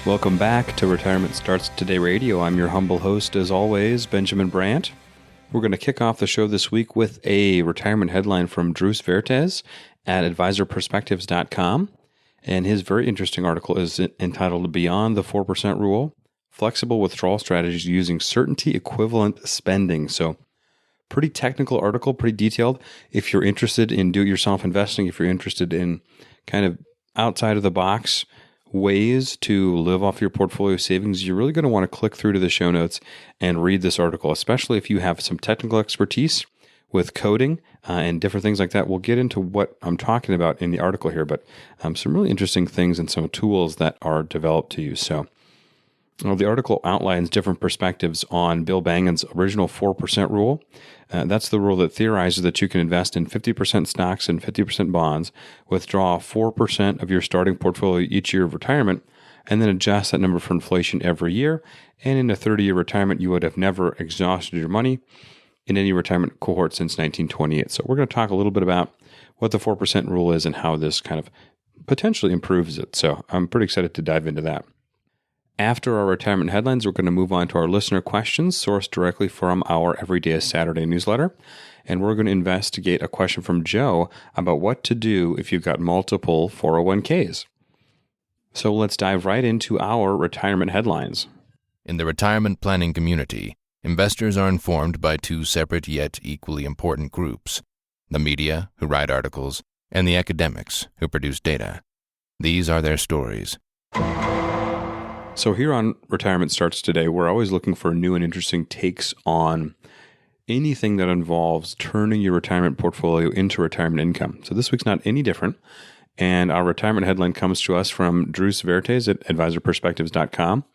Welcome back to Retirement Starts Today Radio. I'm your humble host, as always, Benjamin Brandt. We're going to kick off the show this week with a retirement headline from Drew Vertes at advisorperspectives.com. And his very interesting article is entitled Beyond the 4% Rule, Flexible Withdrawal Strategies Using Certainty Equivalent Spending. So pretty technical article, pretty detailed. If you're interested in do-it-yourself investing, if you're interested in kind of outside of the box ways to live off your portfolio savings, you're really going to want to click through to the show notes and read this article, especially if you have some technical expertise with coding and different things like that. We'll get into what I'm talking about in the article here, but some really interesting things and some tools that are developed to use. So the article outlines different perspectives on Bill Bangen's original 4% rule. That's the rule that theorizes that you can invest in 50% stocks and 50% bonds, withdraw 4% of your starting portfolio each year of retirement, and then adjust that number for inflation every year. And in a 30-year retirement, you would have never exhausted your money in any retirement cohort since 1928. So we're going to talk a little bit about what the 4% rule is and how this kind of potentially improves it. So I'm pretty excited to dive into that. After our retirement headlines, we're going to move on to our listener questions sourced directly from our Everyday Saturday newsletter. And we're going to investigate a question from Joe about what to do if you've got multiple 401ks. So let's dive right into our retirement headlines. In the retirement planning community, investors are informed by two separate yet equally important groups: the media, who write articles, and the academics, who produce data. These are their stories. So here on Retirement Starts Today, we're always looking for new and interesting takes on anything that involves turning your retirement portfolio into retirement income. So this week's not any different. And our retirement headline comes to us from Drew Vertes at advisorperspectives.com.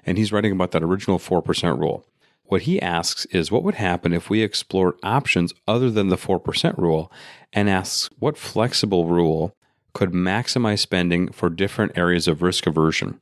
And he's writing about that original 4% rule. What he asks is, what would happen if we explored options other than the 4% rule, and asks what flexible rule could maximize spending for different areas of risk aversion.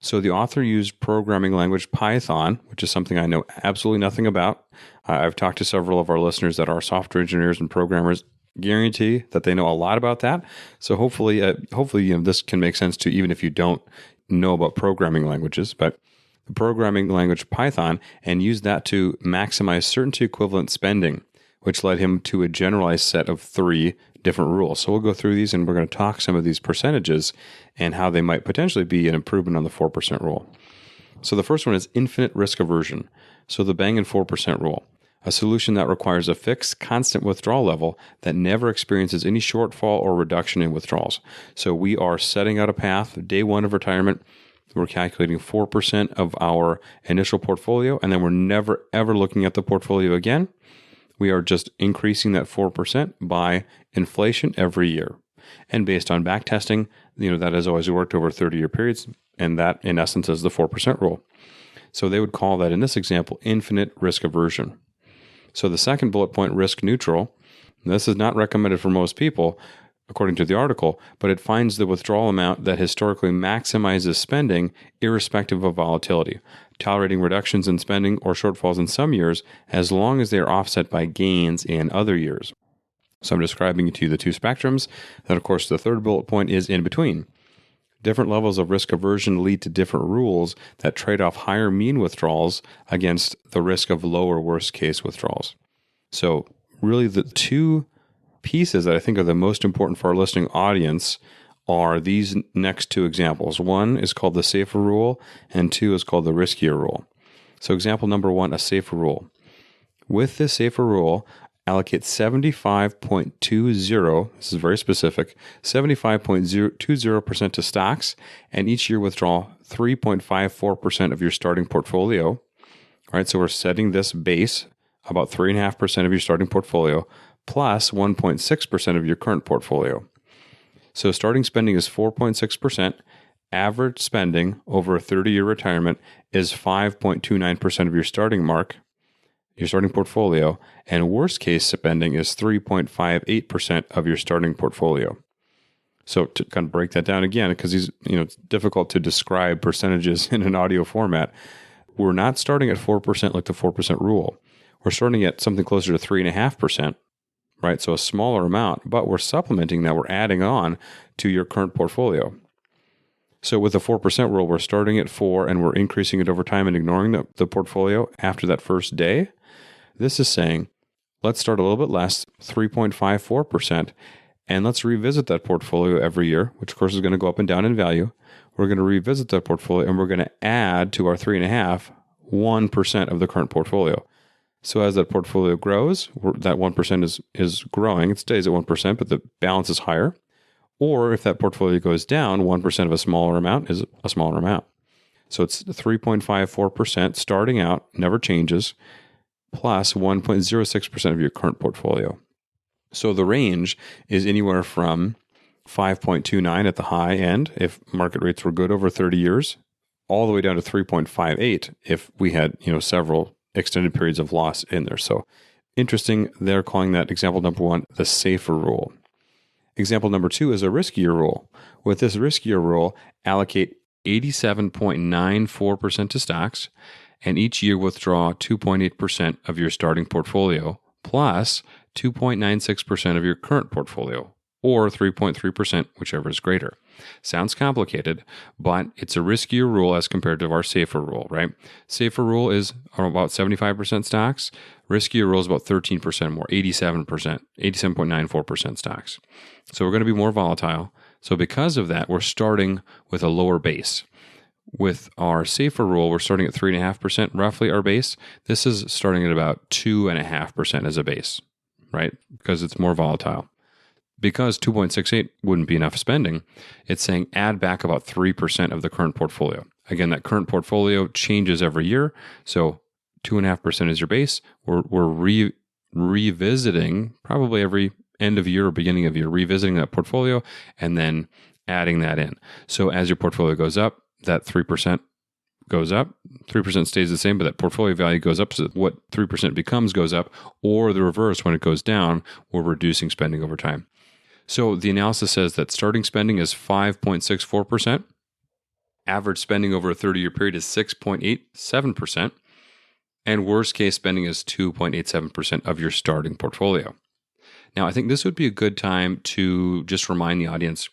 So the author used programming language Python, which is something I know absolutely nothing about. I've talked to several of our listeners that are software engineers and programmers, guarantee that they know a lot about that. So hopefully, this can make sense to even if you don't know about programming languages. But the programming language Python, and use that to maximize certainty equivalent spending, which led him to a generalized set of 3 different rules. So we'll go through these and we're going to talk some of these percentages and how they might potentially be an improvement on the 4% rule. So the first one is infinite risk aversion. So the Bangen 4% rule, a solution that requires a fixed, constant withdrawal level that never experiences any shortfall or reduction in withdrawals. So we are setting out a path, day one of retirement. We're calculating 4% of our initial portfolio, and then we're never, ever looking at the portfolio again. We are just increasing that 4% by inflation every year. And based on back testing, that has always worked over 30-year periods, and that, in essence, is the 4% rule. So they would call that, in this example, infinite risk aversion. So the second bullet point, risk neutral, this is not recommended for most people, according to the article, but it finds the withdrawal amount that historically maximizes spending irrespective of volatility, tolerating reductions in spending or shortfalls in some years as long as they are offset by gains in other years. So I'm describing to you the 2 spectrums. Then, of course, the third bullet point is in between. Different levels of risk aversion lead to different rules that trade off higher mean withdrawals against the risk of lower worst-case withdrawals. So really the 2 pieces that I think are the most important for our listening audience are these next 2 examples. One is called the safer rule, and 2 is called the riskier rule. So example number 1, a safer rule. With this safer rule, allocate 75.20, this is very specific, 75.20% to stocks, and each year withdraw 3.54% of your starting portfolio. All right, so we're setting this base, about 3.5% of your starting portfolio, plus 1.6% of your current portfolio. So starting spending is 4.6%. Average spending over a 30-year retirement is 5.29% of your starting portfolio, and worst case spending is 3.58% of your starting portfolio. So to kind of break that down again, because it's difficult to describe percentages in an audio format, we're not starting at 4% like the 4% rule. We're starting at something closer to 3.5%. Right, so a smaller amount, but we're supplementing that. We're adding on to your current portfolio. So with the 4% rule, we're starting at 4 and we're increasing it over time and ignoring the portfolio after that first day. This is saying, let's start a little bit less, 3.54%, and let's revisit that portfolio every year, which of course is going to go up and down in value. We're going to revisit that portfolio and we're going to add to our 3.5, 1% of the current portfolio. So as that portfolio grows, that 1% is growing. It stays at 1%, but the balance is higher. Or if that portfolio goes down, 1% of a smaller amount is a smaller amount. So it's 3.54% starting out, never changes, plus 1.06% of your current portfolio. So the range is anywhere from 5.29 at the high end if market rates were good over 30 years, all the way down to 3.58 if we had, several extended periods of loss in there. So interesting, they're calling that example number 1 the safer rule. Example number 2 is a riskier rule. With this riskier rule, allocate 87.94% to stocks and each year withdraw 2.8% of your starting portfolio plus 2.96% of your current portfolio, or 3.3%, whichever is greater. Sounds complicated, but it's a riskier rule as compared to our safer rule, right? Safer rule is about 75% stocks. Riskier rule is about 13% more, 87.94% stocks. So we're going to be more volatile. So because of that, we're starting with a lower base. With our safer rule, we're starting at 3.5%, roughly our base. This is starting at about 2.5% as a base, right? Because it's more volatile. Because 2.68 wouldn't be enough spending, it's saying add back about 3% of the current portfolio. Again, that current portfolio changes every year, so 2.5% is your base. We're revisiting probably every end of year or beginning of year, revisiting that portfolio and then adding that in. So as your portfolio goes up, that 3% goes up. 3% stays the same, but that portfolio value goes up, so that what 3% becomes goes up, or the reverse, when it goes down, we're reducing spending over time. So the analysis says that starting spending is 5.64%, average spending over a 30-year period is 6.87%, and worst case spending is 2.87% of your starting portfolio. Now, I think this would be a good time to just remind the audience,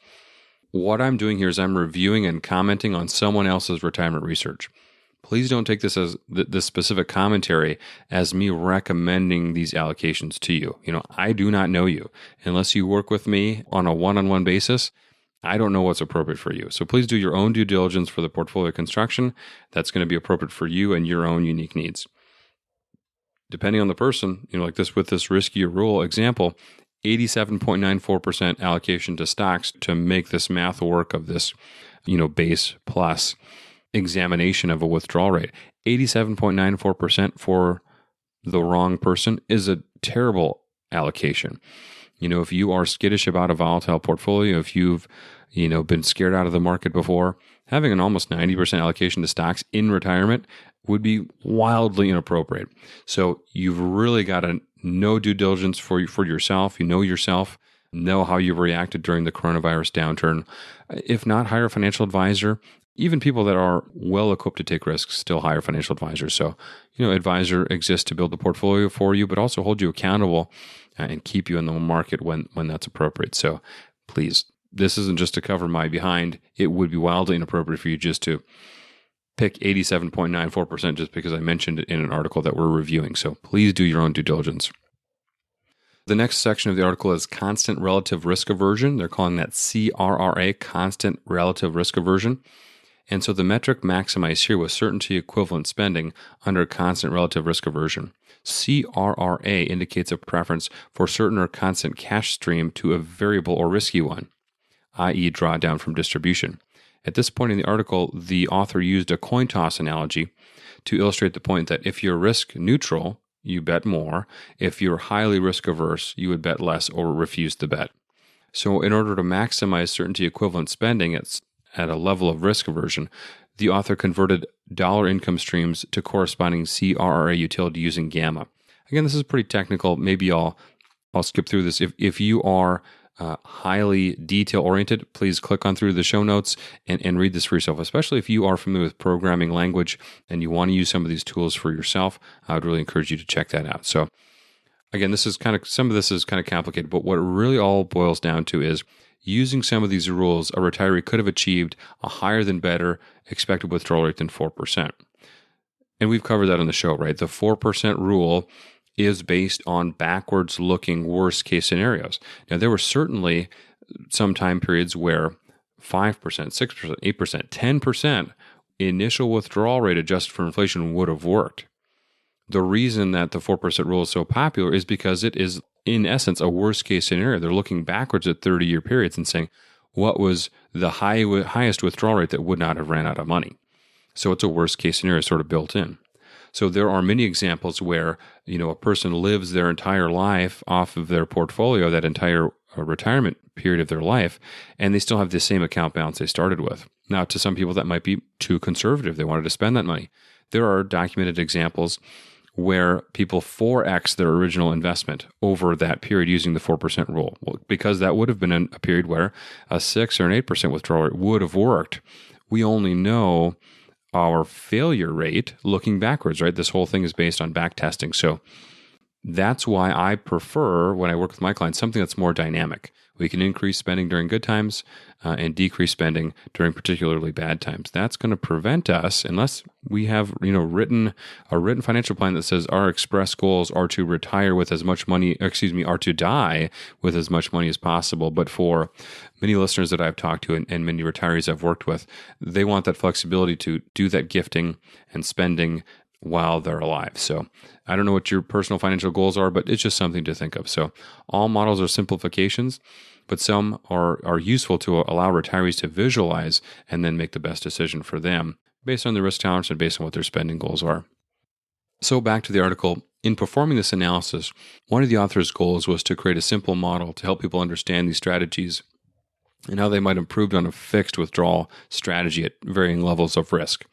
what I'm doing here is I'm reviewing and commenting on someone else's retirement research. Please don't take this as this specific commentary as me recommending these allocations to you. I do not know you. Unless you work with me on a one-on-one basis, I don't know what's appropriate for you. So please do your own due diligence for the portfolio construction that's going to be appropriate for you and your own unique needs. Depending on the person, like this with this riskier rule example, 87.94% allocation to stocks to make this math work of this, base plus examination of a withdrawal rate. 87.94% for the wrong person is a terrible allocation. If you are skittish about a volatile portfolio, if you've, been scared out of the market before, having an almost 90% allocation to stocks in retirement would be wildly inappropriate. So you've really got to know due diligence for yourself. You know yourself, know how you've reacted during the coronavirus downturn. If not, hire a financial advisor. Even people that are well equipped to take risks still hire financial advisors. So, advisor exists to build the portfolio for you, but also hold you accountable and keep you in the market when that's appropriate. So please, this isn't just to cover my behind. It would be wildly inappropriate for you just to pick 87.94% just because I mentioned it in an article that we're reviewing. So please do your own due diligence. The next section of the article is constant relative risk aversion. They're calling that CRRA, constant relative risk aversion. And so the metric maximized here was certainty equivalent spending under constant relative risk aversion. CRRA indicates a preference for certain or constant cash stream to a variable or risky one, i.e. drawdown from distribution. At this point in the article, the author used a coin toss analogy to illustrate the point that if you're risk neutral, you bet more. If you're highly risk averse, you would bet less or refuse to bet. So in order to maximize certainty equivalent spending at a level of risk aversion, the author converted dollar income streams to corresponding CRRA utility using gamma. Again, this is pretty technical. Maybe I'll skip through this. If you are highly detail-oriented, please click on through the show notes and read this for yourself, especially if you are familiar with programming language and you want to use some of these tools for yourself. I would really encourage you to check that out. So again, some of this is kind of complicated, but what it really all boils down to is using some of these rules, a retiree could have achieved a higher than better expected withdrawal rate than 4%. And we've covered that on the show, right? The 4% rule is based on backwards looking worst case scenarios. Now, there were certainly some time periods where 5%, 6%, 8%, 10% initial withdrawal rate adjusted for inflation would have worked. The reason that the 4% rule is so popular is because it is, in essence, a worst case scenario. They're looking backwards at 30-year periods and saying, what was the highest withdrawal rate that would not have ran out of money? So it's a worst case scenario sort of built in. So there are many examples where, a person lives their entire life off of their portfolio, that entire retirement period of their life, and they still have the same account balance they started with. Now, to some people, that might be too conservative. They wanted to spend that money. There are documented examples where people 4x their original investment over that period using the 4% rule. Well, because that would have been a period where a 6 or an 8% withdrawal rate would have worked. We only know our failure rate looking backwards, right? This whole thing is based on back testing. So that's why I prefer, when I work with my clients, something that's more dynamic. We can increase spending during good times and decrease spending during particularly bad times. That's going to prevent us, unless we have a written financial plan that says our express goals are to retire with as much money, are to die with as much money as possible. But for many listeners that I've talked to and many retirees I've worked with, they want that flexibility to do that gifting and spending while they're alive. So I don't know what your personal financial goals are, but it's just something to think of. So all models are simplifications, but some are useful to allow retirees to visualize and then make the best decision for them based on their risk tolerance and based on what their spending goals are. So back to the article. In performing this analysis, one of the author's goals was to create a simple model to help people understand these strategies and how they might improve on a fixed withdrawal strategy at varying levels of risk.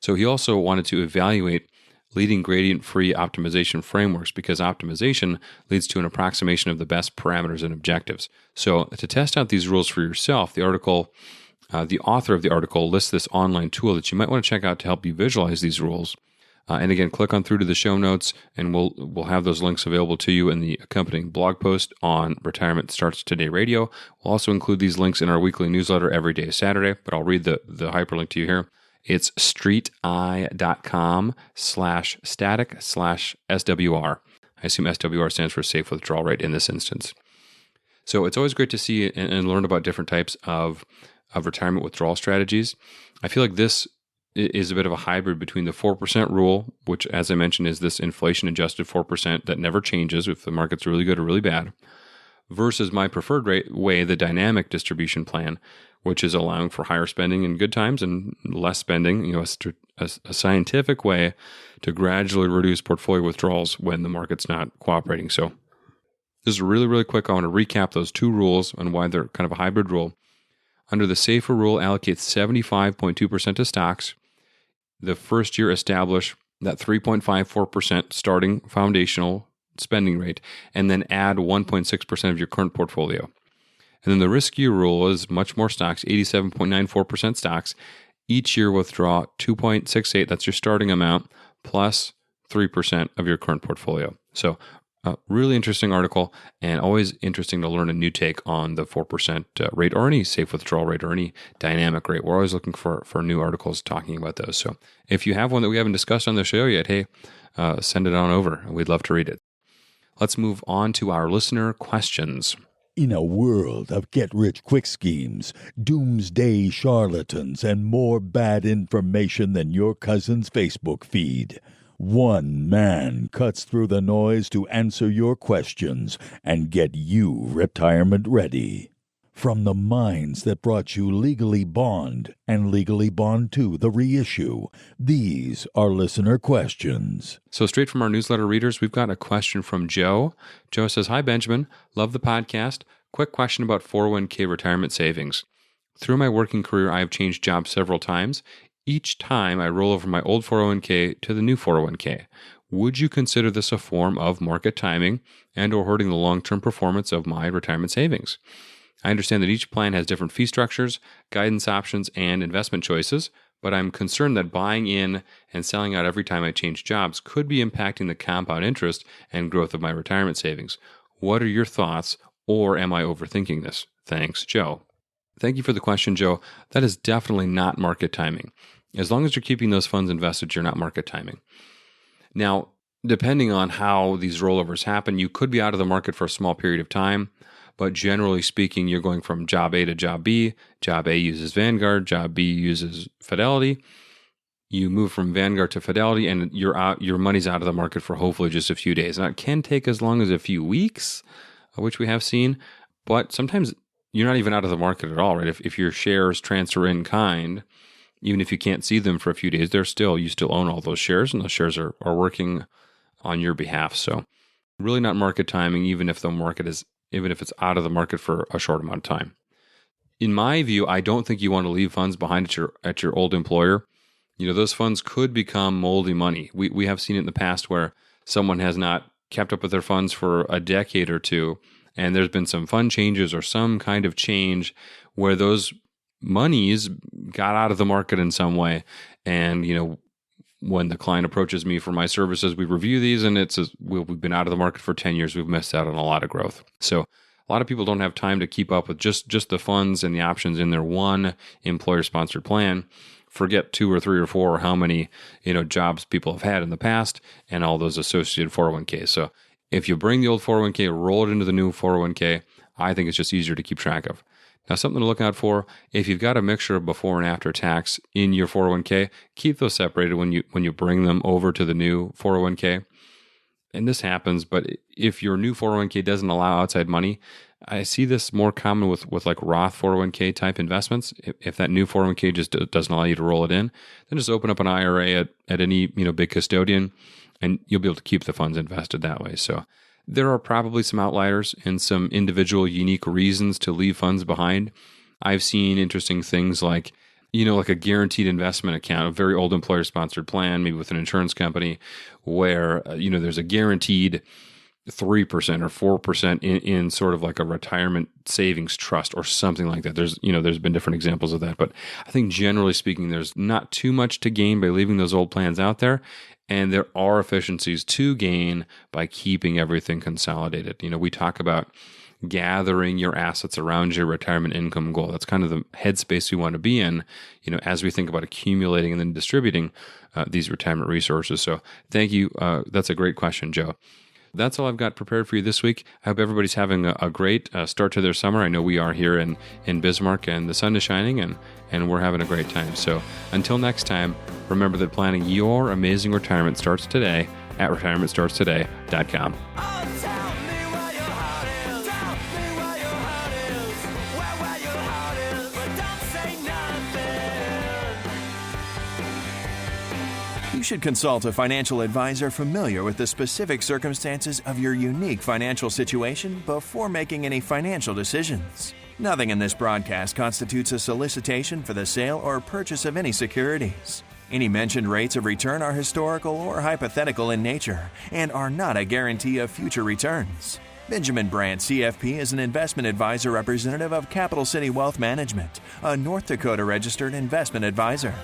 So he also wanted to evaluate leading gradient-free optimization frameworks, because optimization leads to an approximation of the best parameters and objectives. So to test out these rules for yourself, the author of the article lists this online tool that you might want to check out to help you visualize these rules. And again, click on through to the show notes, and we'll have those links available to you in the accompanying blog post on Retirement Starts Today Radio. We'll also include these links in our weekly newsletter every day Saturday, but I'll read the hyperlink to you here. It's streeteye.com/static/SWR. I assume SWR stands for safe withdrawal rate in this instance. So it's always great to see and learn about different types of retirement withdrawal strategies. I feel like this is a bit of a hybrid between the 4% rule, which, as I mentioned, is this inflation-adjusted 4% that never changes if the market's really good or really bad, versus my preferred way, the dynamic distribution plan, which is allowing for higher spending in good times and less spending, a scientific way to gradually reduce portfolio withdrawals when the market's not cooperating. So this is really, really quick. I want to recap those two rules and why they're kind of a hybrid rule. Under the SAFER rule, allocate 75.2% to stocks. The first year, establish that 3.54% starting foundational spending rate, and then add 1.6% of your current portfolio. And then the riskier rule is much more stocks, 87.94% stocks. Each year withdraw 2.68, that's your starting amount, plus 3% of your current portfolio. So a really interesting article, and always interesting to learn a new take on the 4% rate, or any safe withdrawal rate, or any dynamic rate. We're always looking for new articles talking about those. So if you have one that we haven't discussed on the show yet, hey, send it on over. We'd love to read it. Let's move on to our listener questions. In a world of get-rich-quick schemes, doomsday charlatans, and more bad information than your cousin's Facebook feed, one man cuts through the noise to answer your questions and get you retirement ready. From the minds that brought you Legally Bond and Legally Bond 2, the reissue, these are listener questions. So straight from our newsletter readers, we've got a question from Joe. Joe says, "Hi, Benjamin. Love the podcast. Quick question about 401k retirement savings. Through my working career, I have changed jobs several times. Each time I roll over my old 401k to the new 401k. Would you consider this a form of market timing and or hurting the long-term performance of my retirement savings? I understand that each plan has different fee structures, guidance options, and investment choices, but I'm concerned that buying in and selling out every time I change jobs could be impacting the compound interest and growth of my retirement savings. What are your thoughts, or am I overthinking this? Thanks, Joe. Thank you for the question, Joe. That is definitely not market timing. As long as you're keeping those funds invested, you're not market timing. Now, depending on how these rollovers happen, you could be out of the market for a small period of time, but generally speaking, you're going from job A to job B. Job A uses Vanguard, job B uses Fidelity. You move from Vanguard to Fidelity, and you're out. Your money's out of the market for hopefully just a few days. Now, it can take as long as a few weeks, which we have seen, but sometimes you're not even out of the market at all, right? If your shares transfer in kind, even if you can't see them for a few days, you still own all those shares, and those shares are working on your behalf. So really not market timing, even if it's out of the market for a short amount of time. In my view, I don't think you want to leave funds behind at your old employer. Those funds could become moldy money. We have seen it in the past where someone has not kept up with their funds for a decade or two, and there's been some fund changes or some kind of change where those monies got out of the market in some way. And, when the client approaches me for my services, we review these, and it says, we've been out of the market for 10 years. We've missed out on a lot of growth. So a lot of people don't have time to keep up with just the funds and the options in their one employer-sponsored plan. Forget 2 or 3 or 4 or how many jobs people have had in the past and all those associated 401ks. So if you bring the old 401k, roll it into the new 401k, I think it's just easier to keep track of. Now, something to look out for, if you've got a mixture of before and after tax in your 401k, keep those separated when you bring them over to the new 401k. And this happens, but if your new 401k doesn't allow outside money, I see this more common with like Roth 401k type investments. If that new 401k just doesn't allow you to roll it in, then just open up an IRA at any big custodian, and you'll be able to keep the funds invested that way. So there are probably some outliers and some individual unique reasons to leave funds behind. I've seen interesting things like a guaranteed investment account, a very old employer-sponsored plan, maybe with an insurance company, where there's a guaranteed 3% or 4% in sort of like a retirement savings trust or something like that. There's been different examples of that, but I think generally speaking, there's not too much to gain by leaving those old plans out there. And there are efficiencies to gain by keeping everything consolidated. We talk about gathering your assets around your retirement income goal. That's kind of the headspace we want to be in, as we think about accumulating and then distributing these retirement resources. So thank you. That's a great question, Joe. That's all I've got prepared for you this week. I hope everybody's having a great start to their summer. I know we are here in Bismarck, and the sun is shining, and we're having a great time. So until next time, remember that planning your amazing retirement starts today at retirementstartstoday.com. You should consult a financial advisor familiar with the specific circumstances of your unique financial situation before making any financial decisions. Nothing in this broadcast constitutes a solicitation for the sale or purchase of any securities. Any mentioned rates of return are historical or hypothetical in nature and are not a guarantee of future returns. Benjamin Brandt, CFP, is an investment advisor representative of Capital City Wealth Management, a North Dakota registered investment advisor.